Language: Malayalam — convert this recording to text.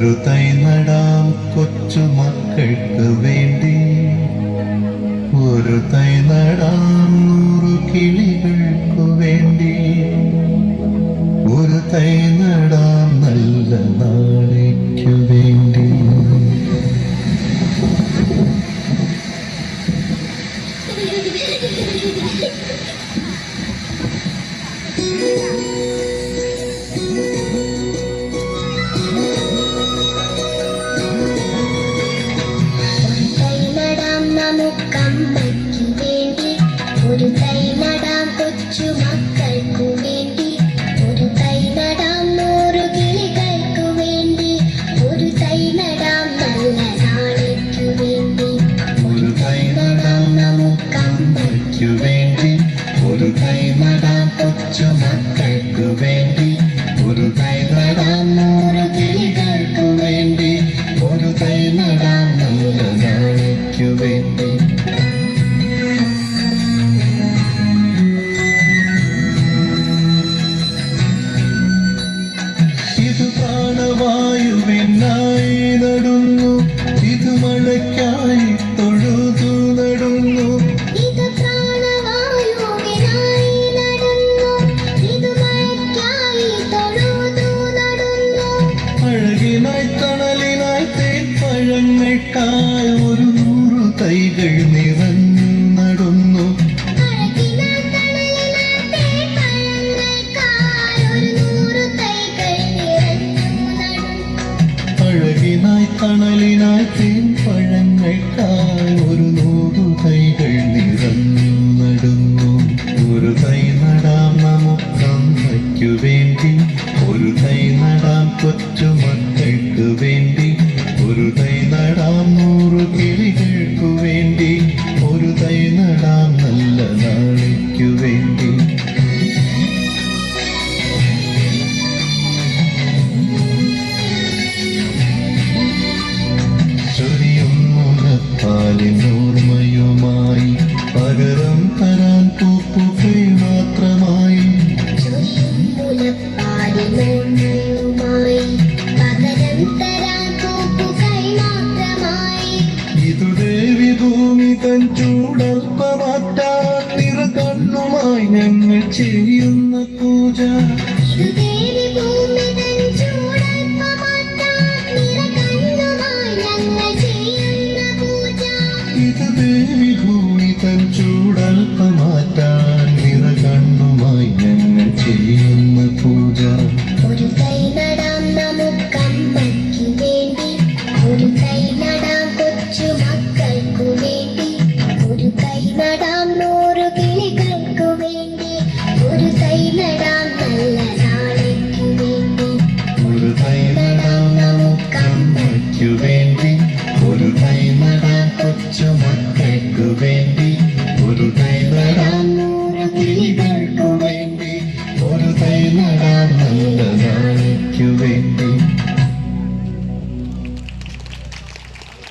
ഒരു തൈ നടാം കൊച്ചുമക്കൾക്ക് വേണ്ടി, ഒരു തൈ നടാം 100 കിളികൾക്കു വേണ്ടി, ഒരു തൈ നടാം നല്ല നാളേക്കു വേണ്ടി. നമുക്കമ്മയ്ക്കു വേണ്ടി, ഒരു തൈ നടാം കൊച്ചുമക്കൾക്കു വേണ്ടി, ഒരു തൈ നടാം 100 കിളികൾക്കു വേണ്ടി, ഒരു തൈ നടാം നല്ല നാളേക്കു വേണ്ടി. ഒരു തൈ നടാം നമുക്കമ്മയ്ക്കു വേണ്ടി, ഒരു തൈ നടാം കൊച്ചുമക്കൾക്കു വേണ്ടി, ഒരു തൈ നടാം 100 കിളികൾക്കു വേണ്ടി, ഒരു തൈ നടാം നല്ല നാളേക്കു വേണ്ടി. ഇത് പ്രാണവായുവിനായി നടുന്നു, ഇത് മഴയ്ക്കായി തൊഴുതു നടുന്നു, ഇത് പ്രാണവായുവിനായി നടുന്നു, ഇത് മഴയ്ക്കായി തൊഴുതു നടുന്നു. അഴകിനായി തണലിനായി തേൻപഴങ്ങൾക്കായി 100 തൈകൾ നിറഞ്ഞു നടുന്നു, അഴകിനായി തണലിനായി തേൻപഴങ്ങൾക്കായി 100 തൈകൾ നിറഞ്ഞു നടുന്നു. അഴകിനായി തണലിനായി തേൻപഴങ്ങൾക്കായി 100 തൈകൾ നിറഞ്ഞു നടുന്നു. ഒരു തൈ നടാം നമുക്കമ്മയ്ക്കു വേണ്ടി, ഒരു തൈ നടാം കൊച്ചുമക്കൾക്ക് വേണ്ടി, ഒരു തൈ നടാം 100 കിളികൾക്കു വേണ്ടി, ഒരു തൈ നടാം നല്ല നാളേക്കു വേണ്ടി. ചൊരിയുന്നോർമ്മയുമായി പകരം തരാൻ പൂപ്പുകൾ മാത്രമായി, മുലപ്പാലിനോർമ്മയുമായി പകരം തരാൻ പൂപ്പുകൾ മാത്രമായി. ഇതു ദേവി ഭൂമി തൻ ചൂടൽപ്പമാറ്റാൻ നിറകണ്ണുമായി ഞങ്ങൾ ചെയ്യുന്ന പൂജ. ഇത് ദേവി ഭൂമി തൻ ചൂടൽപ്പമാറ്റാൻ നിറകണ്ണുമായി ഞങ്ങൾ ചെയ്യുന്ന പൂജ. ഇത് ദേവി ഭൂമി തൻ ചൂടൽപ്പമാറ്റാൻ നിറകണ്ണുമായി ഞങ്ങൾ ചെയ്യുന്ന പൂജ. ഒരു തൈ നടാം നമുക്കമ്മയ്ക്കു വേണ്ടി, ഒരു തൈ നടാം കൊച്ചുമക്കൾക്കു വേണ്ടി, ഒരു തൈ നടാം 100 കിളികൾക്കു വേണ്ടി, ഒരു തൈ നടാം നല്ല നാളേക്കു വേണ്ടി. ഒരു തൈ നടാം നമുക്കമ്മയ്ക്കു വേണ്ടി,